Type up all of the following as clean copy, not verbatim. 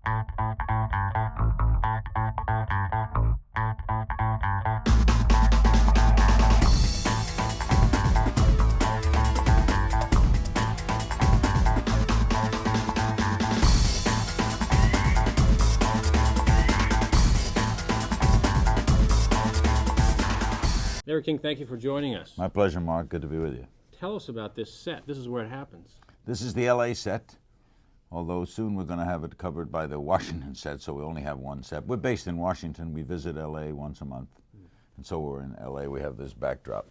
Larry King, thank you for joining us. My pleasure, Mark. Good to be with you. Tell us about this set. This is where it happens. This is the LA set, although soon we're going to have it covered by the Washington set, so we only have one set. We're based in Washington. We visit LA once a month, and so we're in LA. We have this backdrop.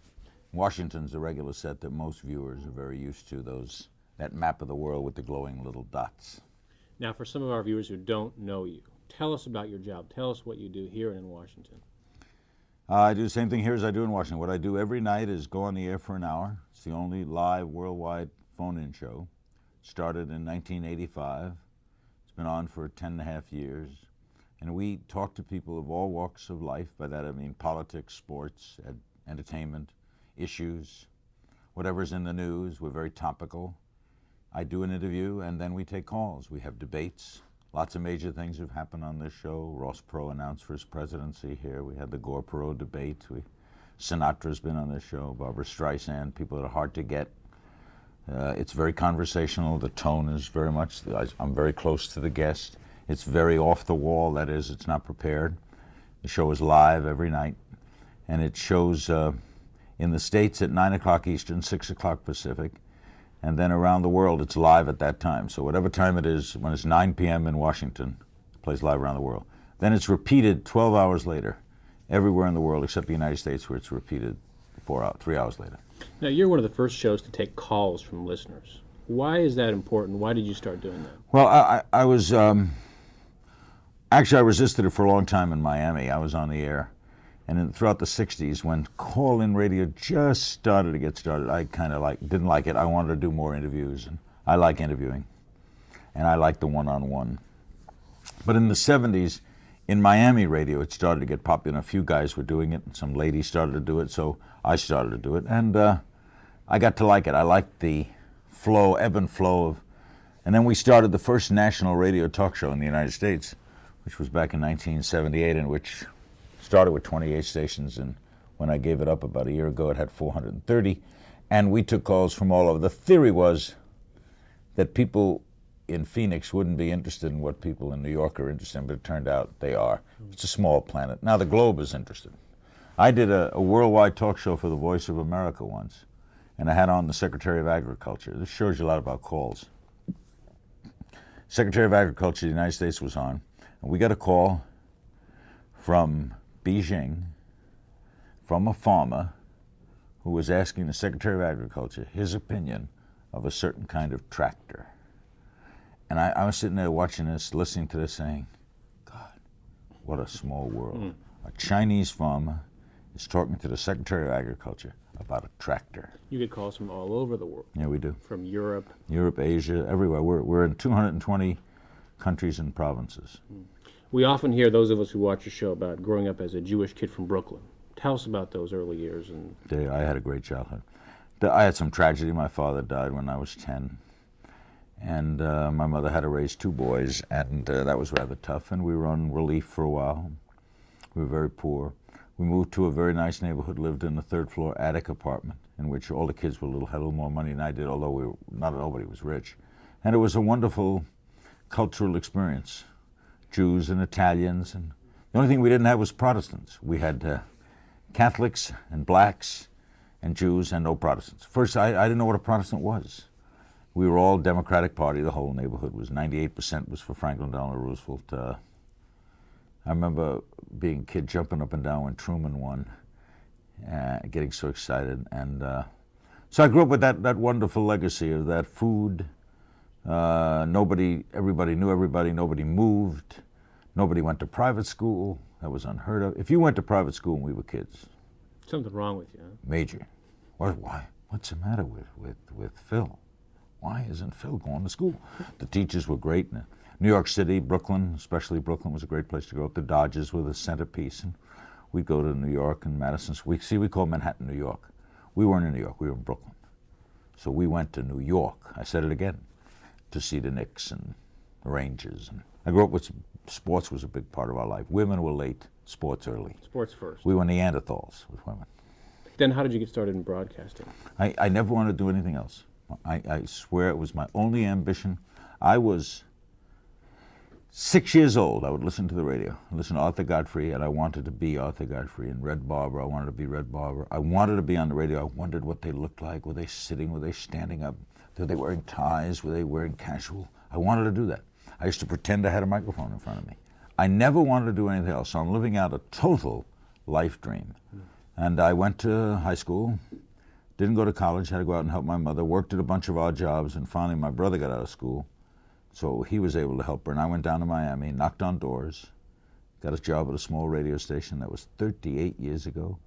Washington's the regular set that most viewers are very used to, that map of the world with the glowing little dots. Now, for some of our viewers who don't know you, tell us about your job. Tell us what you do here and in Washington. I do the same thing here as I do in Washington. What I do every night is go on the air for an hour. It's the only live worldwide phone-in show. Started in 1985. It's been on for 10.5 years. And we talk to people of all walks of life. By that I mean politics, sports, entertainment, issues, whatever's in the news. We're very topical. I do an interview, and then we take calls. We have debates. Lots of major things have happened on this show. Ross Perot announced for his presidency here. We had the Gore-Perot debate. Sinatra's been on this show, Barbara Streisand, people that are hard to get. It's very conversational. The tone is very much, I'm very close to the guest. It's very off the wall, that is, it's not prepared. The show is live every night, and it shows in the States at 9 o'clock Eastern, 6 o'clock Pacific. And then around the world, it's live at that time. So whatever time it is, when it's 9 p.m. in Washington, it plays live around the world. Then it's repeated 12 hours later, everywhere in the world except the United States, where it's repeated 3 hours later. Now, you're one of the first shows to take calls from listeners. Why is that important? Why did you start doing that? Well, I was, actually I resisted it for a long time in Miami. I was on the air. And throughout the 60s, when call-in radio just started to get started, I kind of didn't like it. I wanted to do more interviews, and I like interviewing, and I like the one-on-one. But in the 70s, in Miami radio, it started to get popular. A few guys were doing it, and some ladies started to do it, so I started to do it. And I got to like it. I liked the flow, ebb and flow of, and then we started the first national radio talk show in the United States, which was back in 1978, in which started with 28 stations, and when I gave it up about a year ago, it had 430, and we took calls from all over. The theory was that people in Phoenix wouldn't be interested in what people in New York are interested in, but it turned out they are. It's a small planet. Now the globe is interested. I did a worldwide talk show for the Voice of America once, and I had on the Secretary of Agriculture. This shows you a lot about calls. Secretary of Agriculture of the United States was on, and we got a call from Beijing, from a farmer who was asking the Secretary of Agriculture his opinion of a certain kind of tractor. And I was sitting there watching this, listening to this, saying, God, what a small world. A Chinese farmer is talking to the Secretary of Agriculture about a tractor. You get calls from all over the world. Yeah, we do. From Europe. Europe, Asia, everywhere. We're in 220 countries and provinces. We often hear, those of us who watch your show, about growing up as a Jewish kid from Brooklyn. Tell us about those early years. I had a great childhood. I had some tragedy. My father died when I was 10. And my mother had to raise 2 boys, and that was rather tough. And we were on relief for a while. We were very poor. We moved to a very nice neighborhood, lived in a 3rd-floor attic apartment, in which all the kids had a little more money than I did, although nobody was rich. And it was a wonderful cultural experience. Jews and Italians, and the only thing we didn't have was Protestants. We had Catholics and blacks and Jews and no Protestants. First, I didn't know what a Protestant was. We were all Democratic Party. The whole neighborhood was 98% was for Franklin Delano Roosevelt. I remember being a kid jumping up and down when Truman won, getting so excited. And so I grew up with that wonderful legacy of that food. Everybody knew everybody, nobody moved, nobody went to private school. That was unheard of. If you went to private school when we were kids. Something wrong with you, huh? Major. Why? What's the matter with Phil? Why isn't Phil going to school? The teachers were great. New York City, Brooklyn, especially Brooklyn, was a great place to go. The Dodgers were the centerpiece, and we'd go to New York and Madison. We call Manhattan, New York. We weren't in New York, we were in Brooklyn. So we went to New York, I said it again, to see the Knicks and the ranges. And I grew up with sports was a big part of our life. Women were late, sports early. Sports first. We were Neanderthals with women. Then how did you get started in broadcasting? I never wanted to do anything else. I swear it was my only ambition. I was 6 years old. I would listen to the radio, listen to Arthur Godfrey, and I wanted to be Arthur Godfrey. And Red Barber, I wanted to be Red Barber. I wanted to be on the radio. I wondered what they looked like. Were they sitting? Were they standing up? Were they wearing ties? Were they wearing casual? I wanted to do that. I used to pretend I had a microphone in front of me. I never wanted to do anything else, so I'm living out a total life dream. And I went to high school, didn't go to college, had to go out and help my mother, worked at a bunch of odd jobs, and finally my brother got out of school, so he was able to help her. And I went down to Miami, knocked on doors, got a job at a small radio station. That was 38 years ago.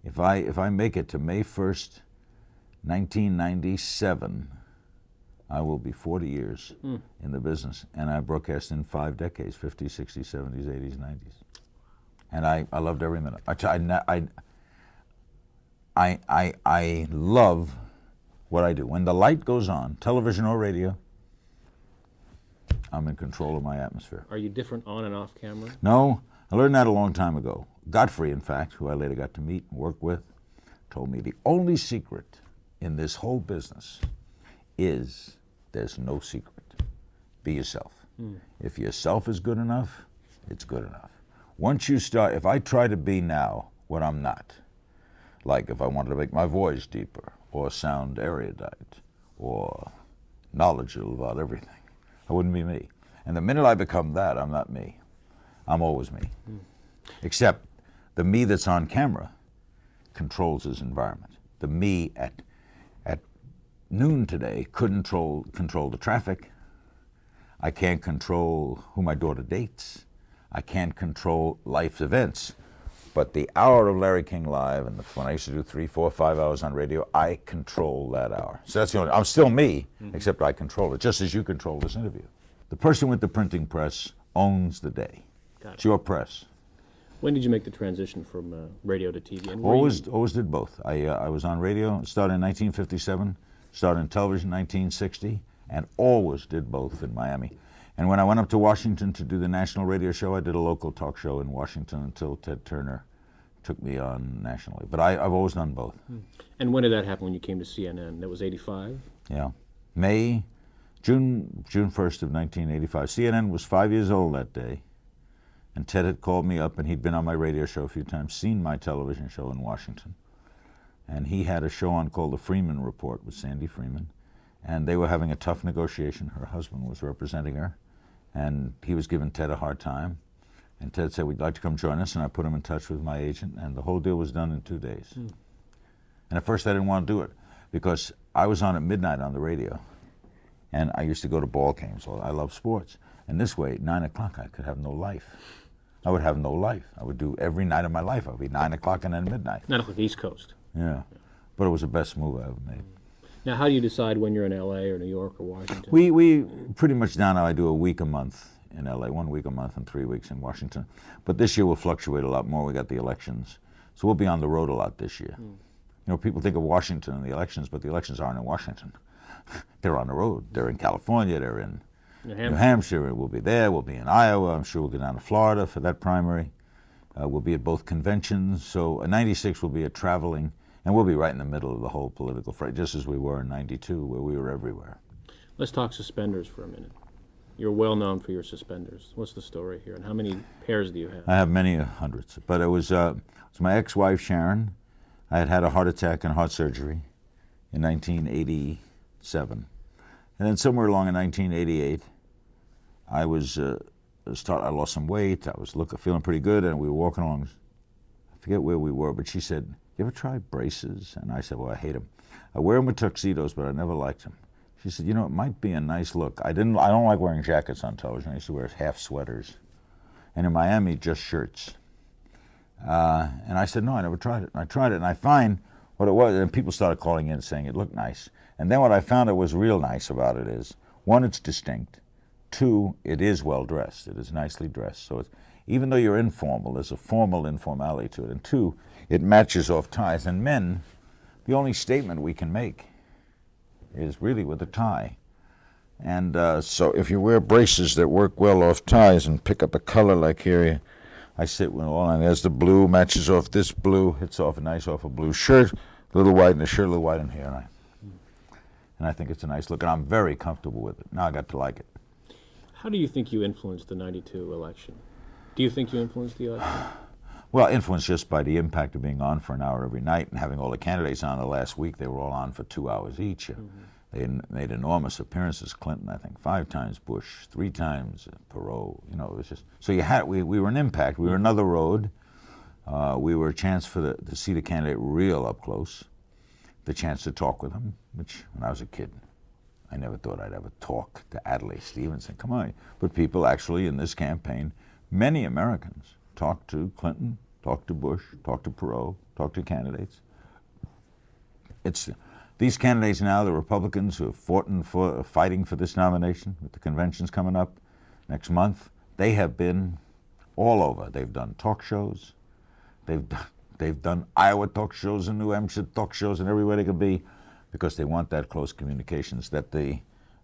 If I make it to May 1st, 1997, I will be 40 years in the business, and I broadcast in 5 decades, 50s, 60s, 70s, 80s, 90s. And I loved every minute. I love what I do. When the light goes on, television or radio, I'm in control of my atmosphere. Are you different on and off camera? No, I learned that a long time ago. Godfrey, in fact, who I later got to meet and work with, told me the only secret in this whole business is there's no secret. Be yourself. If yourself is good enough, it's good enough. Once you start, if I try to be now what I'm not, like if I wanted to make my voice deeper or sound erudite or knowledgeable about everything, I wouldn't be me. And the minute I become that, I'm not me. I'm always me. Except the me that's on camera controls his environment. The me at noon today couldn't control the traffic. I can't control who my daughter dates. I can't control life's events. But the hour of Larry King Live, and when I used to do 3, 4, 5 hours on radio, I control that hour. So that's the only, I'm still me, except I control it, just as you control this interview. The person with the printing press owns the day. It's your press. When did you make the transition from radio to TV? And Always did both. I was on radio, started in 1957, started in television in 1960, and always did both in Miami. And when I went up to Washington to do the national radio show, I did a local talk show in Washington until Ted Turner took me on nationally. But I've always done both. And when did that happen, when you came to CNN? That was 85? Yeah. June 1st of 1985. CNN was 5 years old that day. And Ted had called me up, and he'd been on my radio show a few times, seen my television show in Washington. And he had a show on called The Freeman Report with Sandy Freeman. And they were having a tough negotiation. Her husband was representing her. And he was giving Ted a hard time. And Ted said, "We'd like to come join us." And I put him in touch with my agent, and the whole deal was done in 2 days. And at first I didn't want to do it because I was on at midnight on the radio. And I used to go to ball games. I love sports. And this way, at 9 o'clock, I could have no life. I would have no life. I would do every night of my life. I would be 9 o'clock and then midnight. 9 o'clock East Coast. Yeah. But it was the best move I ever made. Now, how do you decide when you're in L.A. or New York or Washington? We pretty much now I do a week a month in L.A., 1 week a month and 3 weeks in Washington. But this year will fluctuate a lot more. We got the elections. So we'll be on the road a lot this year. You know, people think of Washington and the elections, but the elections aren't in Washington. They're on the road. They're in California. They're in New Hampshire. We'll be there. We'll be in Iowa. I'm sure we'll go down to Florida for that primary. We'll be at both conventions. So 96 will be a traveling, and we'll be right in the middle of the whole political fray, just as we were in 92, where we were everywhere. Let's talk suspenders for a minute. You're well known for your suspenders. What's the story here, and how many pairs do you have? I have many hundreds, but it was my ex-wife, Sharon. I had had a heart attack and heart surgery in 1987. And then somewhere along in 1988, I lost some weight. I was feeling pretty good, and we were walking along. I forget where we were, but she said, "You ever try braces?" And I said, "Well, I hate them. I wear them with tuxedos, but I never liked them." She said, "You know, it might be a nice look." I don't like wearing jackets on television. I used to wear half sweaters. And in Miami, just shirts. And I said, "No, I never tried it." And I tried it, and I find what it was, and people started calling in saying it looked nice. And then what I found that was real nice about it is, one, it's distinct. Two, it is well dressed. It is nicely dressed. So even though you're informal, there's a formal informality to it. And two, it matches off ties. And men, the only statement we can make is really with a tie. And so if you wear braces that work well off ties and pick up a color like here, I sit with all, and there's the blue, matches off this blue, hits off a blue shirt, a little white in the shirt, a little white in here, and I think it's a nice look, and I'm very comfortable with it. Now I got to like it. How do you think you influenced the '92 election? Do you think you influenced the election? Well, influenced just by the impact of being on for an hour every night and having all the candidates on the last week. They were all on for 2 hours each. Mm-hmm. They made enormous appearances. Clinton, I think, 5 times. Bush, 3 times. Perot. You know, it was just so you had. We were an impact. We were another road. We were a chance to see the candidate real up close. The chance to talk with him, which when I was a kid, I never thought I'd ever talk to Adlai Stevenson. Come on, but people actually in this campaign, many Americans talked to Clinton, talked to Bush, talked to Perot, talked to candidates. It's these candidates now, the Republicans who have fighting for this nomination, with the conventions coming up next month, they have been all over. They've done talk shows. They've done Iowa talk shows and New Hampshire talk shows and everywhere they could be, because they want that close communications that the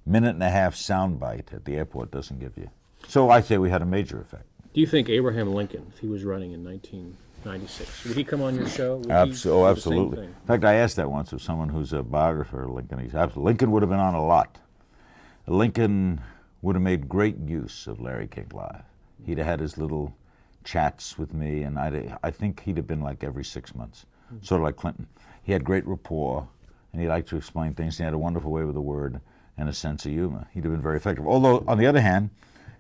minute-and-a-half soundbite at the airport doesn't give you. So I say we had a major effect. Do you think Abraham Lincoln, if he was running in 1996, would he come on your show? Absolutely. In fact, I asked that once of someone who's a biographer of Lincoln. He said, Lincoln would have been on a lot. Lincoln would have made great use of Larry King Live. He'd have had his little chats with me, and I think he'd have been like every 6 months, sort of like Clinton. He had great rapport, and he liked to explain things. He had a wonderful way with the word and a sense of humor. He'd have been very effective. Although, on the other hand,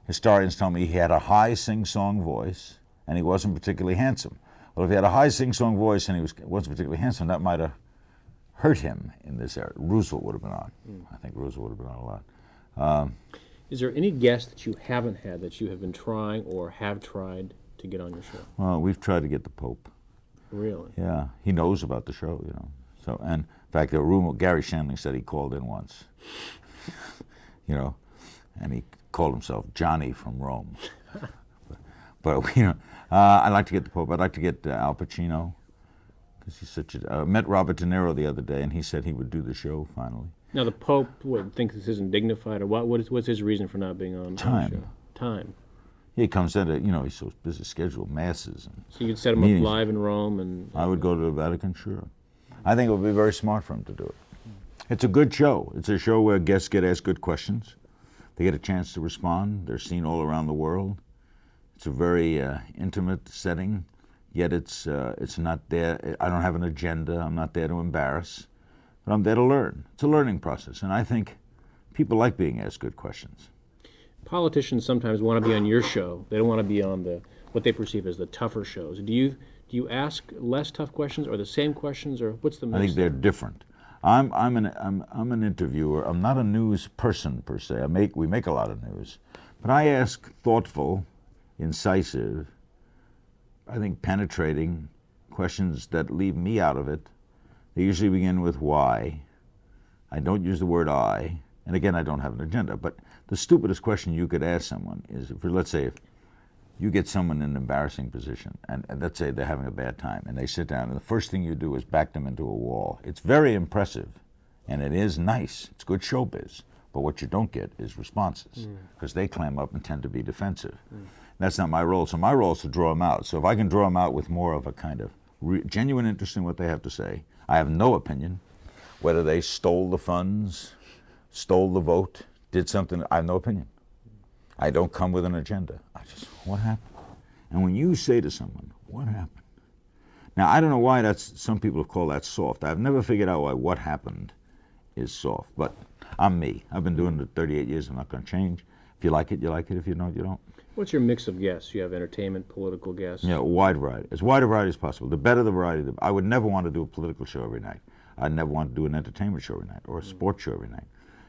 historians tell me he had a high sing-song voice, and he wasn't particularly handsome. Well, if he had a high sing-song voice and he wasn't particularly handsome, that might have hurt him in this era. Roosevelt would have been on. I think Roosevelt would have been on a lot. Is there any guest that you haven't had that you have been trying or have tried to get on your show? Well, we've tried to get the Pope. Really? Yeah, he knows about the show, you know. So, and in fact, the rumor, Gary Shandling said he called in once, you know, and he called himself Johnny from Rome. but you know, I'd like to get the Pope. I'd like to get Al Pacino, because he's such a. Met Robert De Niro the other day, and he said he would do the show finally. Now the Pope would think this isn't dignified, or what's his reason for not being on the show? Time. He comes in, you know, he's so busy scheduled, masses. And so you'd set him up live in Rome, and I would go to the Vatican, sure. I think it would be very smart for him to do it. It's a good show. It's a show where guests get asked good questions. They get a chance to respond. They're seen all around the world. It's a very intimate setting, yet it's not there. I don't have an agenda. I'm not there to embarrass, but I'm there to learn. It's a learning process, and I think people like being asked good questions. Politicians sometimes want to be on your show. They don't want to be on what they perceive as the tougher shows. Do you ask less tough questions, or the same questions, or what's the mix? I think they're different. I'm an interviewer. I'm not a news person per se. We make a lot of news, but I ask thoughtful, incisive, I think penetrating questions that leave me out of it. They usually begin with why. I don't use the word I, and again, I don't have an agenda. But the stupidest question you could ask someone is, let's say if you get someone in an embarrassing position, and let's say they're having a bad time, and they sit down, and the first thing you do is back them into a wall. It's very impressive, and it is nice. It's good showbiz. But what you don't get is responses, because they clam up and tend to be defensive. That's not my role. So my role is to draw them out. So if I can draw them out with more of a kind of genuine interest in what they have to say, I have no opinion whether they stole the funds, stole the vote, did something. I have no opinion. I don't come with an agenda. What happened? And when you say to someone, what happened? Now, I don't know why some people have called that soft. I've never figured out why what happened is soft. But I'm me. I've been doing it 38 years. I'm not going to change. If you like it, you like it. If you don't, you don't. What's your mix of guests? You have entertainment, political guests? Yeah, a wide variety. As wide a variety as possible. The better the variety, I would never want to do a political show every night. I'd never want to do an entertainment show every night or a sports show every night,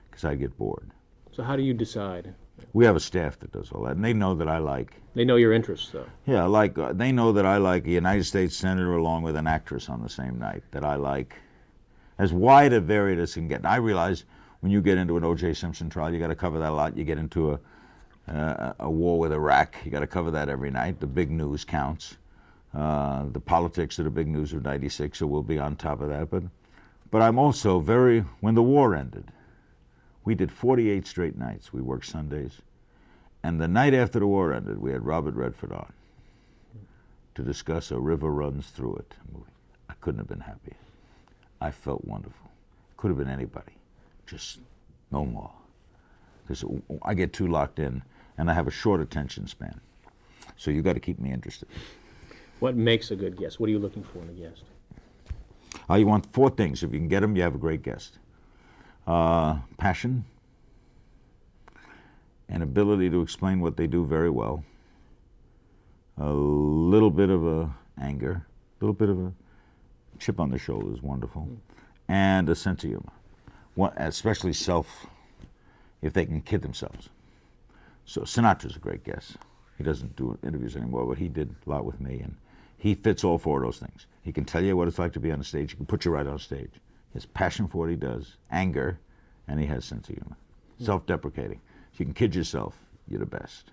because I'd get bored. So how do you decide? We have a staff that does all that, and they know that I like. They know your interests, though. Yeah, they know that I like a United States senator along with an actress on the same night. That I like as wide a variety as can get. And I realize when you get into an O.J. Simpson trial, you got to cover that a lot. You get into a war with Iraq, you got to cover that every night. The big news counts. The politics are the big news of '96, so we'll be on top of that. But I'm also when the war ended, We did 48 straight nights. We worked Sundays. And the night after the war ended, we had Robert Redford on to discuss A River Runs Through It movie. I couldn't have been happier. I felt wonderful. Could have been anybody. Just no more. Because I get too locked in, and I have a short attention span. So you got to keep me interested. What makes a good guest? What are you looking for in a guest? You want 4 things. If you can get them, you have a great guest. Passion, an ability to explain what they do very well, a little bit of anger, a little bit of a chip on the shoulder is wonderful, and a sense of humor, especially if they can kid themselves. So Sinatra's a great guest. He doesn't do interviews anymore, but he did a lot with me, and he fits all 4 of those things. He can tell you what it's like to be on the stage. He can put you right on stage. He has passion for what he does, anger, and he has sense of humor. Self-deprecating. If you can kid yourself, you're the best.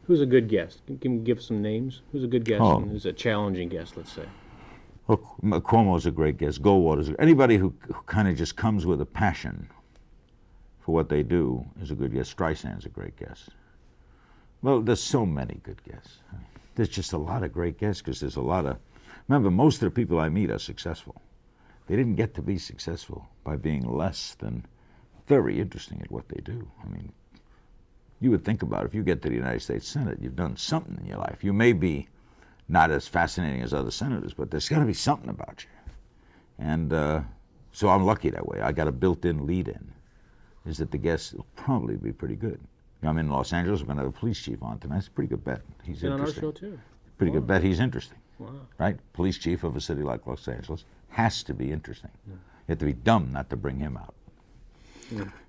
Who's a good guest? Can you give some names? Who's a good guest and who's a challenging guest, let's say? Well, Cuomo's a great guest. Goldwater's anybody who kind of just comes with a passion for what they do is a good guest. Streisand's a great guest. Well, there's so many good guests. There's just a lot of great guests because there's a lot of... Remember, most of the people I meet are successful. They didn't get to be successful by being less than very interesting at what they do. I mean, you would think about it, if you get to the United States Senate, you've done something in your life. You may be not as fascinating as other senators, but there's got to be something about you. And so I'm lucky that way. I got a built-in lead-in, is that the guests will probably be pretty good. I'm in Los Angeles. I'm going to have a police chief on tonight. It's a pretty good bet. He's been interesting. On our show, too. Pretty good bet. He's interesting. Wow. Right? Police chief of a city like Los Angeles has to be interesting. You have to be dumb not to bring him out.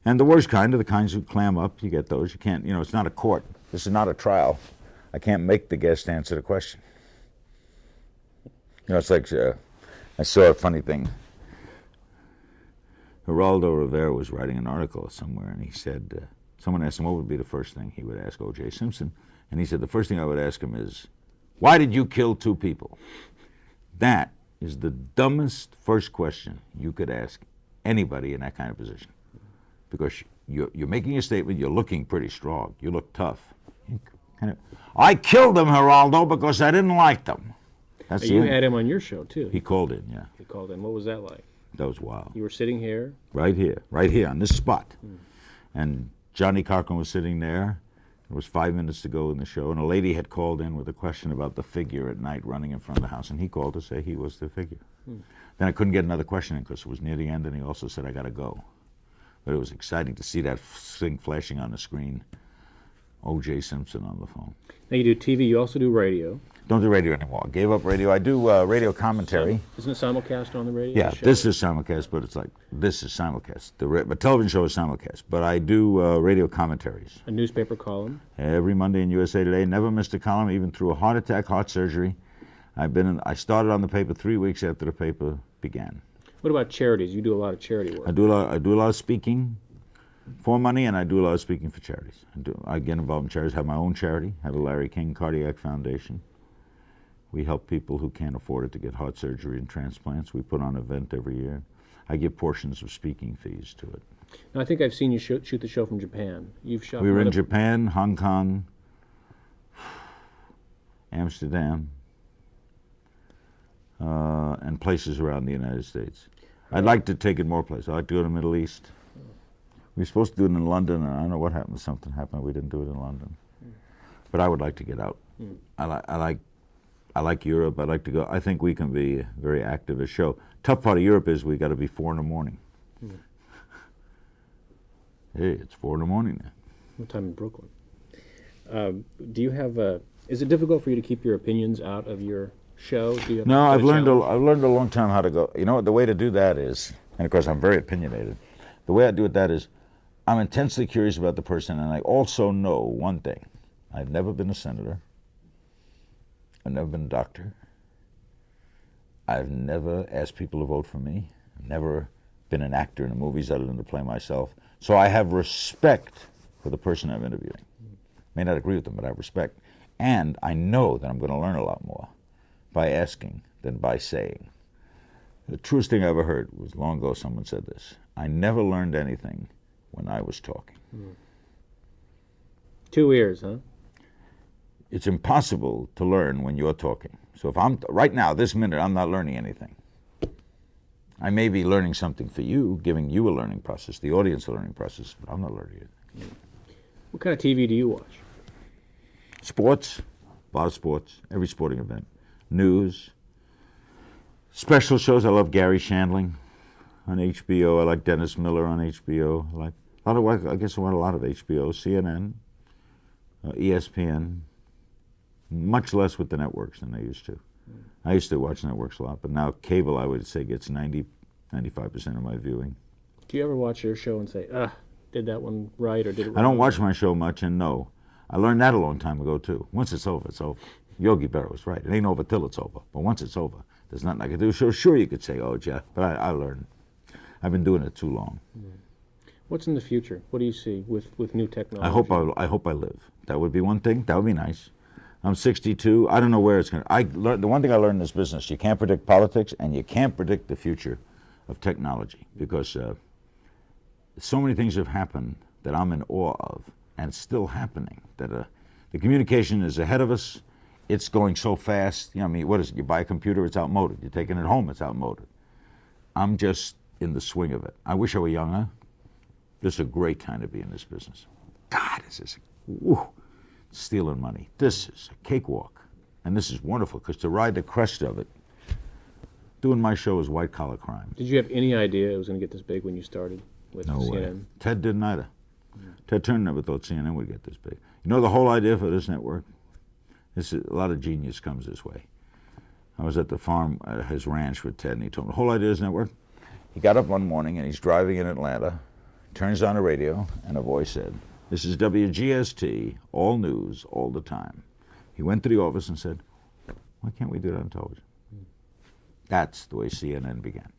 And the worst kind are the kinds who clam up. You get those. You can't, it's not a court. This is not a trial. I can't make the guest answer the question. It's like, I saw a funny thing. Geraldo Rivera was writing an article somewhere, and he said, someone asked him what would be the first thing he would ask O.J. Simpson, and he said, the first thing I would ask him is, why did you kill 2 people? That is the dumbest first question you could ask anybody in that kind of position. Because you're making a statement, you're looking pretty strong, you look tough. I killed them, Geraldo, because I didn't like them. That's You had him on your show, too. He called in, yeah. He called in. What was that like? That was wild. You were sitting here? Right here on this spot. And Johnny Cochran was sitting there. There was 5 minutes to go in the show, and a lady had called in with a question about the figure at night running in front of the house, and he called to say he was the figure. Then I couldn't get another question in because it was near the end, and he also said, I got to go. But it was exciting to see that thing flashing on the screen. O.J. Simpson on the phone. Now you do TV, you also do radio. Don't do radio anymore. I gave up radio. I do radio commentary. Isn't it simulcast on the radio? Yeah, this is simulcast, but it's like, this is simulcast. The television show is simulcast, but I do radio commentaries. A newspaper column? Every Monday in USA Today. Never missed a column, even through a heart attack, heart surgery. I started on the paper 3 weeks after the paper began. What about charities? You do a lot of charity work. I do a lot of speaking for money, and I do a lot of speaking for charities. I get involved in charities. I have my own charity. I have a Larry King Cardiac Foundation. We help people who can't afford it to get heart surgery and transplants. We put on an event every year. I give portions of speaking fees to it. Now, I think I've seen you shoot the show from Japan. You've shot. We were in Japan, Hong Kong, Amsterdam, and places around the United States. I'd like to take it more places. I'd like to go to the Middle East. We were supposed to do it in London, and I don't know what happened. Something happened. We didn't do it in London. But I would like to get out. I like Europe. I'd like to go. I think we can be very active as a show. Tough part of Europe is we got to be 4 in the morning. Hey, it's 4 in the morning now. What time in Brooklyn? Do you have is it difficult for you to keep your opinions out of your show? No, I've learned a long time how to go. You know what, the way to do that is, and of course I'm very opinionated, the way I do it that is, I'm intensely curious about the person, and I also know one thing. I've never been a senator. I've never been a doctor. I've never asked people to vote for me. I've never been an actor in the movies other than to play myself. So I have respect for the person I'm interviewing. May not agree with them, but I have respect. And I know that I'm going to learn a lot more by asking than by saying. The truest thing I ever heard was long ago someone said this. I never learned anything when I was talking. 2 ears, huh? It's impossible to learn when you're talking. So if I'm, right now, this minute, I'm not learning anything. I may be learning something for you, giving you a learning process, the audience a learning process, but I'm not learning anything. What kind of TV do you watch? Sports, a lot of sports, every sporting event. News, special shows. I love Gary Shandling on HBO. I like Dennis Miller on HBO. I like a lot of, I guess I want a lot of HBO, CNN, ESPN, much less with the networks than I used to. I used to watch networks a lot, but now cable, I would say, gets 95% of my viewing. Do you ever watch your show and say, did that one right or did it wrong? I don't watch my show much, and no. I learned that a long time ago, too. Once it's over, it's over. Yogi Berra was right. It ain't over till it's over. But once it's over, there's nothing I can do. Sure you could say, oh, Jeff, but I learned. I've been doing it too long. What's in the future? What do you see with new technology? I hope I live. That would be one thing. That would be nice. I'm 62. I don't know where it's going to. The one thing I learned in this business, you can't predict politics and you can't predict the future of technology because so many things have happened that I'm in awe of and it's still happening. That the communication is ahead of us. It's going so fast. You know, I mean, what is it? You buy a computer, it's outmoded. You're taking it home, it's outmoded. I'm just in the swing of it. I wish I were younger. This is a great time to be in this business. God, this is stealing money. This is a cakewalk. And this is wonderful because to ride the crest of it, doing my show is white collar crime. Did you have any idea it was going to get this big when you started with No CNN? way. Ted didn't either. Ted Turner never thought CNN would get this big. You know the whole idea for this network? A lot of genius comes this way. I was at the farm at his ranch with Ted, and he told me the whole idea of this network. He got up one morning and he's driving in Atlanta, turns on the radio, and a voice said, "This is WGST, all news, all the time." He went to the office and said, "Why can't we do that on television?" That's the way CNN began.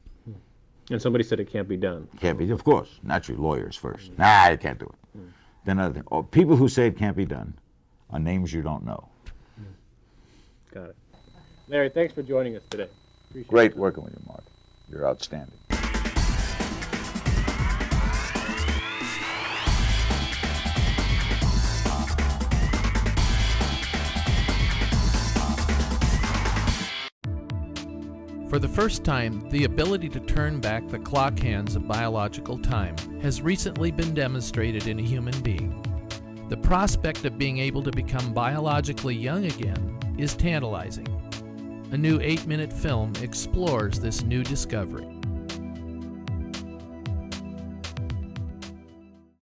And somebody said it can't be done. Can't be, of course. Naturally, lawyers first. Nah, you can't do it. Then other people who say it can't be done are names you don't know. Got it. Larry, thanks for joining us today. Appreciate Great it. working with you, Mark. You're outstanding. For the first time, the ability to turn back the clock hands of biological time has recently been demonstrated in a human being. The prospect of being able to become biologically young again is tantalizing. A new 8-minute film explores this new discovery.